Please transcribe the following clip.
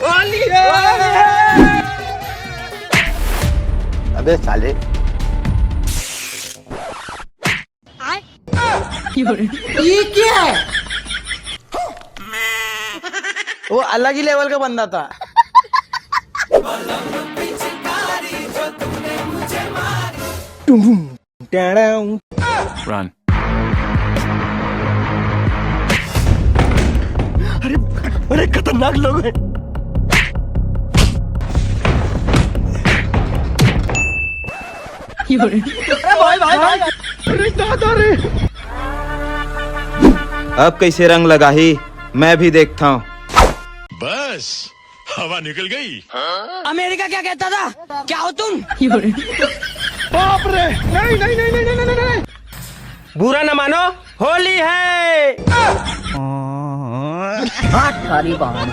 होली है। अबे साले ये क्या है? वो अलग ही लेवल का बंदा था। Run. अरे खतरनाक लोग हैं। अब कैसे रंग लगा ही मैं भी देखता हूँ। बस हवा निकल गई। अमेरिका क्या कहता था? क्या हो तुम? बाप रे, नहीं नहीं नहीं नहीं नहीं नहीं। बुरा न मानो, होली है। सारी बात